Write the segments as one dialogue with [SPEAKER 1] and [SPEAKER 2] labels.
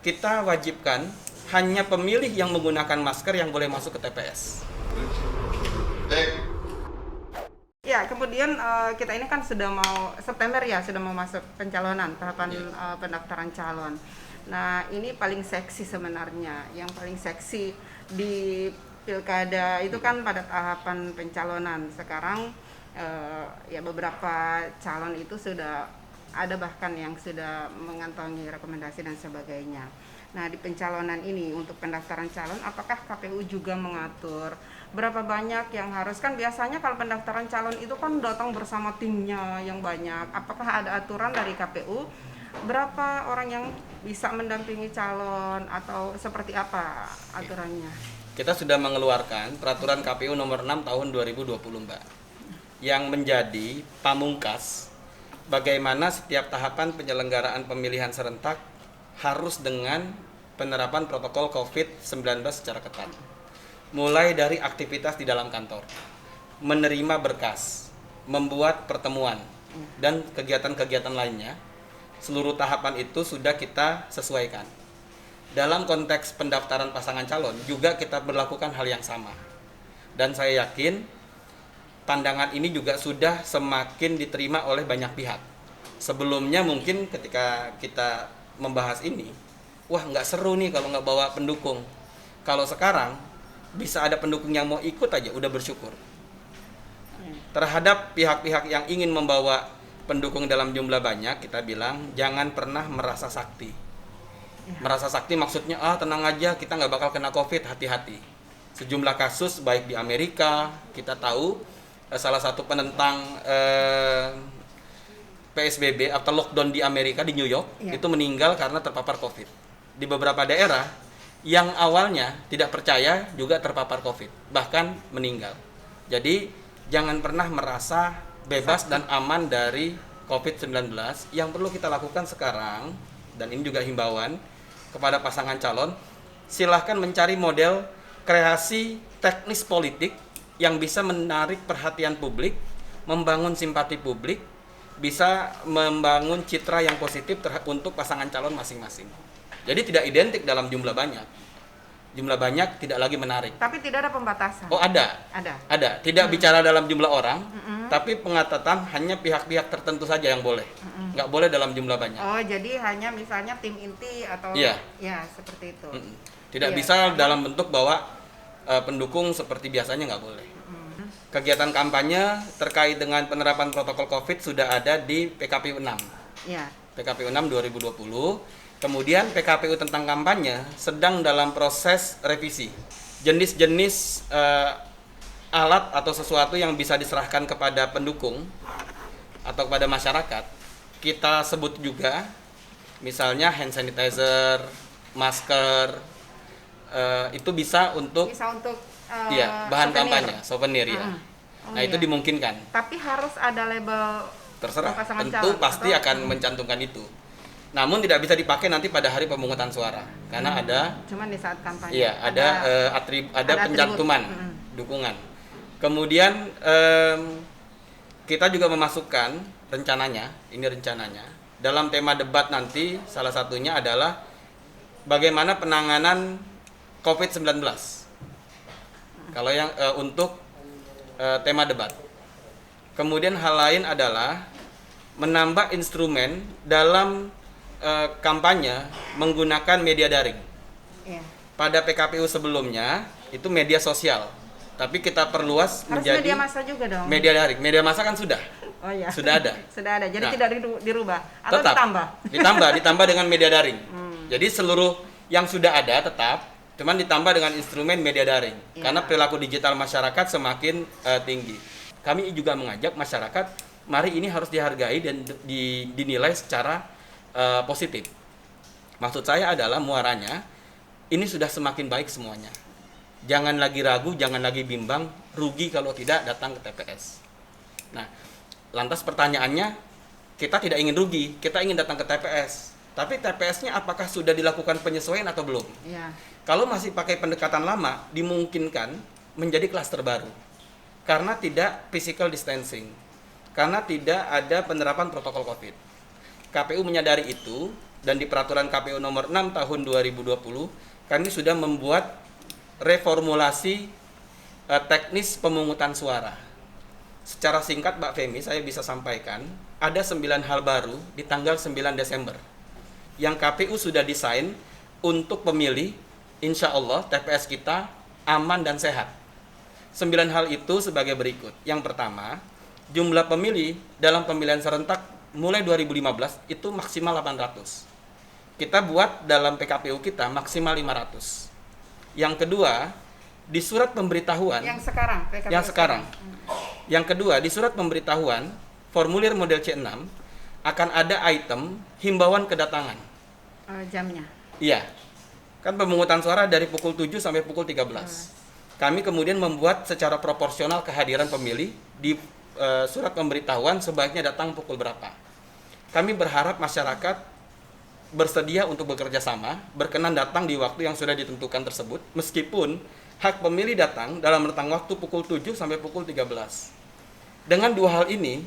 [SPEAKER 1] kita wajibkan hanya pemilih yang menggunakan masker yang boleh masuk ke TPS.
[SPEAKER 2] Ya, kemudian kita ini kan sudah mau September ya, sudah mau masuk pencalonan, tahapan pendaftaran calon. Nah, ini paling seksi sebenarnya. Yang paling seksi di pilkada itu kan pada tahapan pencalonan. Sekarang ya beberapa calon itu sudah ada bahkan yang sudah mengantongi rekomendasi dan sebagainya. Nah, di pencalonan ini untuk pendaftaran calon, apakah KPU juga mengatur berapa banyak yang harus, kan biasanya kalau pendaftaran calon itu kan datang bersama timnya yang banyak. Apakah ada aturan dari KPU berapa orang yang bisa mendampingi calon atau seperti apa aturannya?
[SPEAKER 1] Kita sudah mengeluarkan peraturan KPU nomor 6 tahun 2020, Mbak, yang menjadi pamungkas bagaimana setiap tahapan penyelenggaraan pemilihan serentak harus dengan penerapan protokol COVID-19 secara ketat. Mulai dari aktivitas di dalam kantor, menerima berkas, membuat pertemuan, dan kegiatan-kegiatan lainnya, seluruh tahapan itu sudah kita sesuaikan. Dalam konteks pendaftaran pasangan calon juga kita berlakukan hal yang sama. Dan saya yakin pandangan ini juga sudah semakin diterima oleh banyak pihak. Sebelumnya mungkin ketika kita membahas ini, wah nggak seru nih kalau nggak bawa pendukung. Kalau sekarang bisa ada pendukung yang mau ikut aja udah bersyukur. Terhadap pihak-pihak yang ingin membawa pendukung dalam jumlah banyak, kita bilang jangan pernah merasa sakti. Merasa sakti maksudnya tenang aja, kita nggak bakal kena COVID, hati-hati. Sejumlah kasus baik di Amerika, kita tahu salah satu penentang PSBB atau lockdown di Amerika, di New York, itu meninggal karena terpapar COVID. Di beberapa daerah yang awalnya tidak percaya juga terpapar COVID, bahkan meninggal. Jadi jangan pernah merasa bebas dan aman dari COVID-19. Yang perlu kita lakukan sekarang, dan ini juga himbauan kepada pasangan calon, silahkan mencari model kreasi teknis politik yang bisa menarik perhatian publik, membangun simpati publik, bisa membangun citra yang positif untuk pasangan calon masing-masing. Jadi tidak identik dalam jumlah banyak. Jumlah banyak tidak lagi menarik.
[SPEAKER 2] Tapi tidak ada pembatasan.
[SPEAKER 1] Oh, ada. Ada. Tidak bicara dalam jumlah orang, tapi pengetatan hanya pihak-pihak tertentu saja yang boleh. Nggak boleh dalam jumlah banyak.
[SPEAKER 2] Oh, jadi hanya misalnya tim inti atau ya seperti itu.
[SPEAKER 1] Tidak bisa dalam bentuk bawa pendukung seperti biasanya, nggak boleh. Kegiatan kampanye terkait dengan penerapan protokol COVID sudah ada di PKPU 6. PKPU 6 2020. Kemudian PKPU tentang kampanye sedang dalam proses revisi. Jenis-jenis alat atau sesuatu yang bisa diserahkan kepada pendukung atau kepada masyarakat, kita sebut juga, misalnya hand sanitizer, masker, itu bisa untuk bahan kampanye, souvenir ya. Itu dimungkinkan.
[SPEAKER 2] Tapi harus ada label
[SPEAKER 1] terserah, tentu pasti akan mencantumkan itu. Namun tidak bisa dipakai nanti pada hari pemungutan suara karena ada
[SPEAKER 2] cuman di saat kampanye.
[SPEAKER 1] Iya, ada pencantuman dukungan. Kemudian kita juga memasukkan rencananya dalam tema debat nanti, salah satunya adalah bagaimana penanganan COVID-19. Kalau yang untuk tema debat. Kemudian hal lain adalah menambah instrumen dalam kampanye menggunakan media daring. Pada PKPU sebelumnya itu media sosial, tapi kita perluas menjadi
[SPEAKER 2] media massa juga dong.
[SPEAKER 1] Media daring, media massa kan sudah. Sudah ada.
[SPEAKER 2] Sudah ada. Jadi tidak dirubah atau tetap
[SPEAKER 1] ditambah dengan media daring. Jadi seluruh yang sudah ada tetap, cuman ditambah dengan instrumen media daring. Karena perilaku digital masyarakat semakin tinggi. Kami juga mengajak masyarakat, mari ini harus dihargai dan dinilai secara positif. Maksud saya adalah muaranya ini sudah semakin baik semuanya. Jangan lagi ragu, jangan lagi bimbang, rugi kalau tidak datang ke TPS. Nah, lantas pertanyaannya, kita tidak ingin rugi, kita ingin datang ke TPS. Tapi TPS-nya apakah sudah dilakukan penyesuaian atau belum? Kalau masih pakai pendekatan lama, dimungkinkan menjadi klaster baru. Karena tidak physical distancing. Karena tidak ada penerapan protokol COVID. KPU menyadari itu, dan di peraturan KPU nomor 6 tahun 2020 kami sudah membuat reformulasi teknis pemungutan suara. Secara singkat Mbak Femi saya bisa sampaikan, ada 9 hal baru di tanggal 9 Desember yang KPU sudah desain untuk pemilih, insya Allah TPS kita aman dan sehat. 9 hal itu sebagai berikut. Yang pertama, jumlah pemilih dalam pemilihan serentak mulai 2015 itu maksimal 800. Kita buat dalam PKPU kita maksimal 500. Yang kedua, di surat pemberitahuan yang sekarang. Yang kedua, di surat pemberitahuan formulir model C6 akan ada item himbauan kedatangan.
[SPEAKER 2] Jamnya.
[SPEAKER 1] Iya. Kan pemungutan suara dari pukul 7 sampai pukul 13. Kami kemudian membuat secara proporsional kehadiran pemilih di surat pemberitahuan sebaiknya datang pukul berapa. Kami berharap masyarakat bersedia untuk bekerja sama, berkenan datang di waktu yang sudah ditentukan tersebut, meskipun hak pemilih datang dalam rentang waktu pukul 7 sampai pukul 13. Dengan dua hal ini,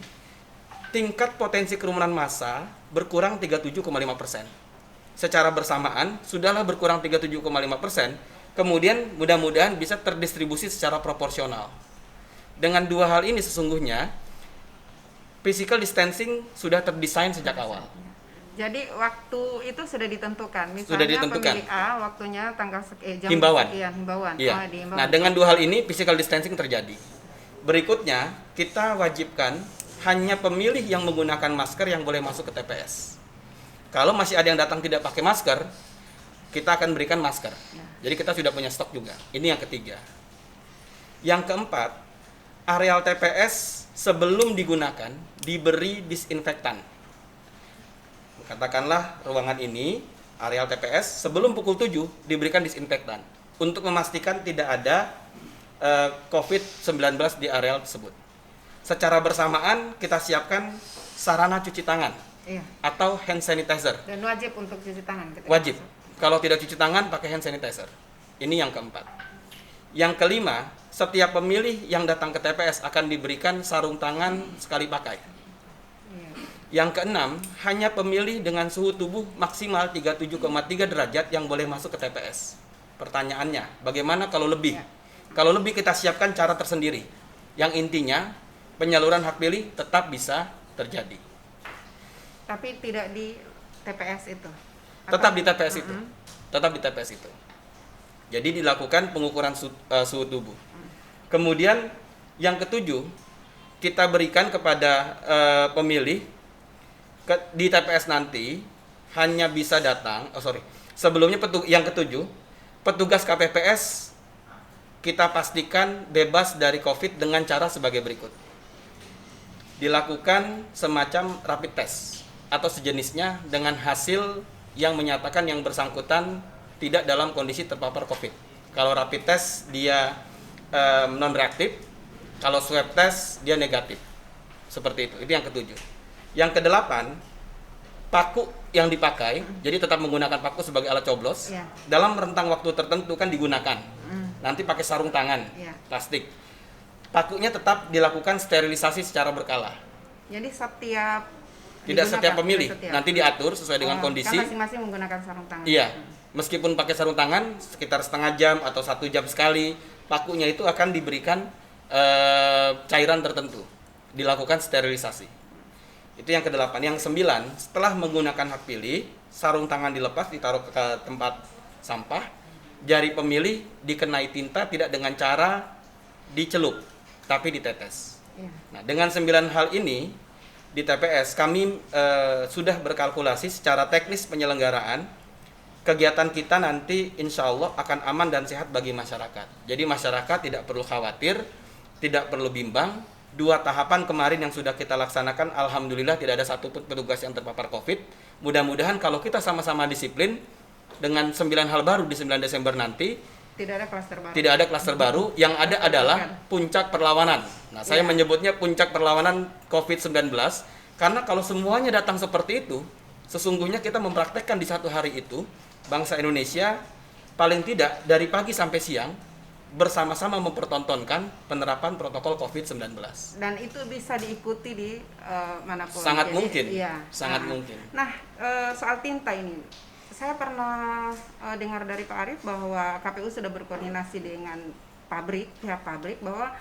[SPEAKER 1] tingkat potensi kerumunan massa berkurang 37,5%. Secara bersamaan, sudahlah berkurang 37,5%, kemudian mudah-mudahan bisa terdistribusi secara proporsional. Dengan dua hal ini sesungguhnya, physical distancing sudah terdesain sejak awal.
[SPEAKER 2] Jadi waktu itu sudah ditentukan. Misalnya
[SPEAKER 1] Sudah ditentukan.
[SPEAKER 2] pemilih A waktunya tanggal jam
[SPEAKER 1] Himbauan.
[SPEAKER 2] sekian, himbauan.
[SPEAKER 1] Iya.
[SPEAKER 2] Dihimbauan.
[SPEAKER 1] Nah, dengan dua hal ini physical distancing terjadi. Berikutnya, kita wajibkan hanya pemilih yang menggunakan masker yang boleh masuk ke TPS. Kalau masih ada yang datang tidak pakai masker, kita akan berikan masker.
[SPEAKER 2] Ya.
[SPEAKER 1] Jadi kita sudah punya stok juga. Ini yang ketiga. Yang keempat, areal TPS sebelum digunakan diberi disinfektan. Katakanlah ruangan ini, areal TPS, sebelum pukul 7 diberikan disinfektan untuk memastikan tidak ada COVID-19 di areal tersebut. Secara bersamaan kita siapkan sarana cuci tangan atau hand sanitizer.
[SPEAKER 2] Dan wajib untuk cuci tangan.
[SPEAKER 1] Wajib. Kalau tidak cuci tangan, pakai hand sanitizer. Ini yang keempat. Yang kelima, setiap pemilih yang datang ke TPS akan diberikan sarung tangan sekali pakai. Yang keenam, hanya pemilih dengan suhu tubuh maksimal 37,3 derajat yang boleh masuk ke TPS. Pertanyaannya, bagaimana kalau lebih? Kalau lebih kita siapkan cara tersendiri. Yang intinya, penyaluran hak pilih tetap bisa terjadi.
[SPEAKER 2] Tapi tidak di TPS itu?
[SPEAKER 1] Tetap di TPS itu. Tetap di TPS itu. Jadi dilakukan pengukuran suhu tubuh. Kemudian, yang ketujuh, kita berikan kepada pemilih di TPS nanti hanya bisa datang, sebelumnya yang ketujuh, petugas KPPS kita pastikan bebas dari COVID dengan cara sebagai berikut. Dilakukan semacam rapid test atau sejenisnya dengan hasil yang menyatakan yang bersangkutan tidak dalam kondisi terpapar COVID. Kalau rapid test dia non-reaktif, kalau swab test dia negatif. Seperti itu yang ketujuh. Yang kedelapan, paku yang dipakai, jadi tetap menggunakan paku sebagai alat coblos. Dalam rentang waktu tertentu kan digunakan. Nanti pakai sarung tangan, plastik. Pakunya tetap dilakukan sterilisasi secara berkala.
[SPEAKER 2] Jadi setiap
[SPEAKER 1] tidak setiap pemilih, nanti diatur sesuai dengan kondisi.
[SPEAKER 2] Kan masing-masing menggunakan sarung tangan.
[SPEAKER 1] Iya, meskipun pakai sarung tangan sekitar setengah jam atau 1 jam sekali, pakunya itu akan diberikan cairan tertentu, dilakukan sterilisasi. Itu yang ke-8. Yang 9, setelah menggunakan hak pilih, sarung tangan dilepas, ditaruh ke tempat sampah, jari pemilih dikenai tinta tidak dengan cara dicelup, tapi ditetes. Nah, dengan 9 hal ini, di TPS kami sudah berkalkulasi secara teknis penyelenggaraan, kegiatan kita nanti insya Allah akan aman dan sehat bagi masyarakat. Jadi masyarakat tidak perlu khawatir, tidak perlu bimbang. 2 tahapan kemarin yang sudah kita laksanakan, alhamdulillah tidak ada satupun petugas yang terpapar COVID. Mudah-mudahan kalau kita sama-sama disiplin, dengan 9 hal baru di 9 Desember nanti,
[SPEAKER 2] tidak ada klaster baru.
[SPEAKER 1] Tidak ada klaster baru, yang ada adalah puncak perlawanan. Nah, saya menyebutnya puncak perlawanan COVID-19, karena kalau semuanya datang seperti itu, sesungguhnya kita mempraktekkan di satu hari itu, bangsa Indonesia paling tidak dari pagi sampai siang, bersama-sama mempertontonkan penerapan protokol COVID-19.
[SPEAKER 2] Dan itu bisa diikuti di manapun.
[SPEAKER 1] Sangat mungkin.
[SPEAKER 2] Iya.
[SPEAKER 1] Sangat mungkin.
[SPEAKER 2] Nah, soal tinta ini, saya pernah dengar dari Pak Arief bahwa KPU sudah berkoordinasi dengan pihak pabrik bahwa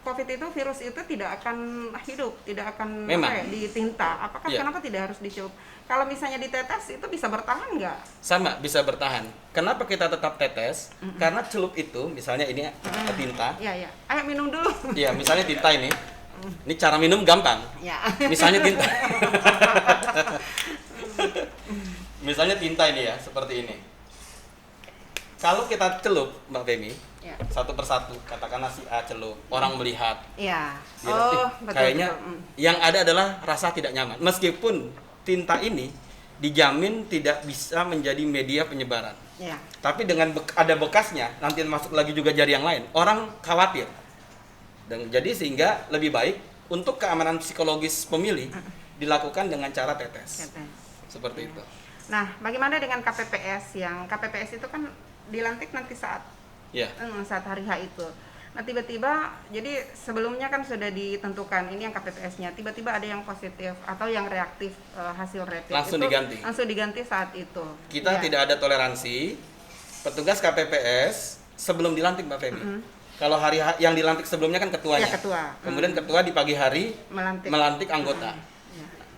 [SPEAKER 2] COVID itu, virus itu tidak akan hidup, tidak akan di tinta. Apakah kenapa tidak harus dicelup? Kalau misalnya ditetes itu bisa bertahan nggak?
[SPEAKER 1] Sama, bisa bertahan. Kenapa kita tetap tetes? Karena celup itu, misalnya ini tinta.
[SPEAKER 2] Iya, iya. Ayo minum dulu.
[SPEAKER 1] Iya, misalnya tinta ini. Ini cara minum gampang.
[SPEAKER 2] Ya.
[SPEAKER 1] Misalnya tinta. Misalnya tinta ini ya, seperti ini. Kalau kita celup, Mbak Femi, satu persatu, katakanlah si A celup, orang melihat.
[SPEAKER 2] Iya.
[SPEAKER 1] Betul. Kayaknya yang ada adalah rasa tidak nyaman. Meskipun tinta ini dijamin tidak bisa menjadi media penyebaran.
[SPEAKER 2] Iya.
[SPEAKER 1] Tapi dengan ada bekasnya, nanti masuk lagi juga jari yang lain, orang khawatir. Dan jadi sehingga lebih baik untuk keamanan psikologis pemilih dilakukan dengan cara tetes. Seperti itu.
[SPEAKER 2] Nah, bagaimana dengan KPPS yang KPPS itu kan dilantik nanti saat hari H itu. Nah, tiba-tiba jadi sebelumnya kan sudah ditentukan ini yang KPPS-nya, tiba-tiba ada yang positif atau yang reaktif hasil rapid
[SPEAKER 1] langsung
[SPEAKER 2] itu
[SPEAKER 1] diganti.
[SPEAKER 2] Langsung diganti saat itu.
[SPEAKER 1] Kita tidak ada toleransi. Petugas KPPS sebelum dilantik, Mbak Femi. Kalau hari yang dilantik sebelumnya kan ketuanya.
[SPEAKER 2] Ya, ketua.
[SPEAKER 1] Kemudian ketua di pagi hari melantik anggota.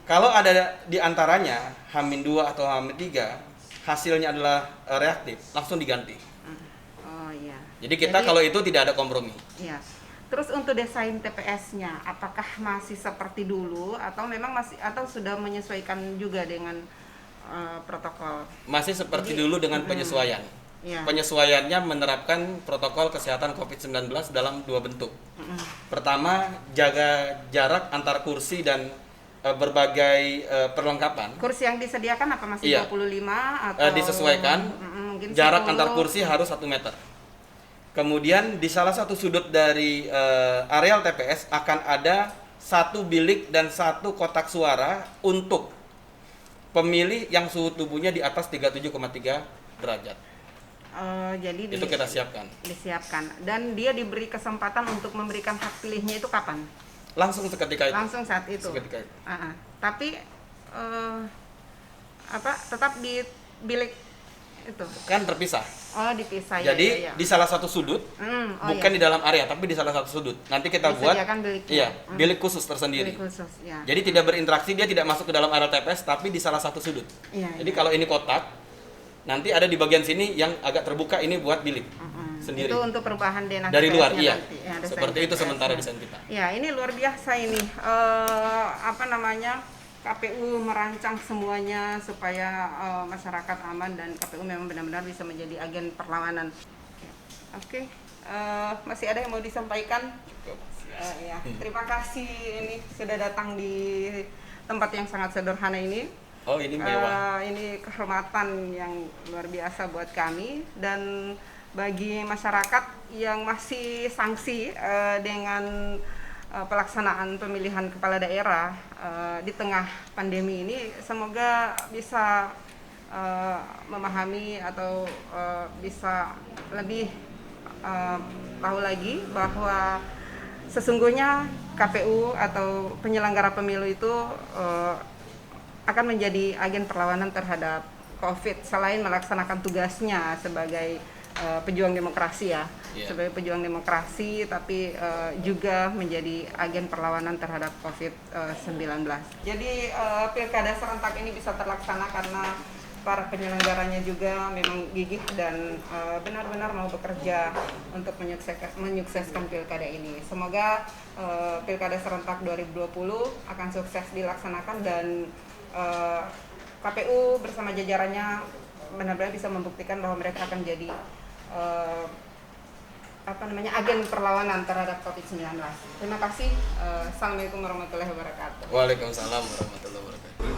[SPEAKER 1] Kalau ada di antaranya H-2 atau H-3 hasilnya adalah reaktif, langsung diganti.
[SPEAKER 2] Oh iya.
[SPEAKER 1] Jadi kita kalau itu tidak ada kompromi.
[SPEAKER 2] Iya. Terus untuk desain TPS-nya, apakah masih seperti dulu atau memang atau sudah menyesuaikan juga dengan protokol?
[SPEAKER 1] Masih seperti dulu dengan penyesuaian.
[SPEAKER 2] Ya.
[SPEAKER 1] Penyesuaiannya menerapkan protokol kesehatan COVID-19 dalam 2 bentuk. Pertama, jaga jarak antar kursi dan berbagai perlengkapan.
[SPEAKER 2] Kursi yang disediakan apa masih 25 atau
[SPEAKER 1] disesuaikan.
[SPEAKER 2] Mungkin
[SPEAKER 1] jarak
[SPEAKER 2] 10.
[SPEAKER 1] antar kursi harus 1 meter. Kemudian di salah satu sudut dari areal TPS akan ada 1 bilik dan 1 kotak suara untuk pemilih yang suhu tubuhnya di atas 37,3 derajat.
[SPEAKER 2] Jadi
[SPEAKER 1] itu kita siapkan.
[SPEAKER 2] Disiapkan. Dan dia diberi kesempatan untuk memberikan hak pilihnya itu kapan?
[SPEAKER 1] Langsung seketika itu.
[SPEAKER 2] Langsung saat itu.
[SPEAKER 1] Seketika itu.
[SPEAKER 2] Tapi tetap di bilik itu.
[SPEAKER 1] Kan terpisah.
[SPEAKER 2] Oh, dipisah.
[SPEAKER 1] Jadi di salah satu sudut, bukan di dalam area, tapi di salah satu sudut. Nanti kita buat bilik khusus tersendiri.
[SPEAKER 2] Bilik khusus, ya.
[SPEAKER 1] Jadi tidak berinteraksi, dia tidak masuk ke dalam area TPS, tapi di salah satu sudut. Jadi kalau ini kotak, nanti ada di bagian sini yang agak terbuka, ini buat bilik sendiri.
[SPEAKER 2] Itu untuk perubahan denah
[SPEAKER 1] dari luar, iya.
[SPEAKER 2] Nanti, ya,
[SPEAKER 1] seperti itu sementara desain kita.
[SPEAKER 2] Ya, ini luar biasa ini. KPU merancang semuanya supaya masyarakat aman dan KPU memang benar-benar bisa menjadi agen perlawanan. Oke, masih ada yang mau disampaikan? Ya, terima kasih ini sudah datang di tempat yang sangat sederhana ini.
[SPEAKER 1] Oh, ini mewah.
[SPEAKER 2] Ini kehormatan yang luar biasa buat kami, dan bagi masyarakat yang masih sangsi dengan pelaksanaan pemilihan kepala daerah di tengah pandemi ini, semoga bisa memahami atau bisa lebih tahu lagi bahwa sesungguhnya KPU atau penyelenggara pemilu itu akan menjadi agen perlawanan terhadap COVID selain melaksanakan tugasnya sebagai pejuang demokrasi sebagai pejuang demokrasi, tapi juga menjadi agen perlawanan terhadap COVID-19. Jadi pilkada serentak ini bisa terlaksana karena para penyelenggaranya juga memang gigih dan benar-benar mau bekerja untuk menyukseskan pilkada ini. Semoga pilkada serentak 2020 akan sukses dilaksanakan dan KPU bersama jajarannya benar-benar bisa membuktikan bahwa mereka akan jadi agen perlawanan terhadap COVID-19. Terima kasih. Assalamualaikum warahmatullahi wabarakatuh.
[SPEAKER 1] Waalaikumsalam warahmatullahi wabarakatuh.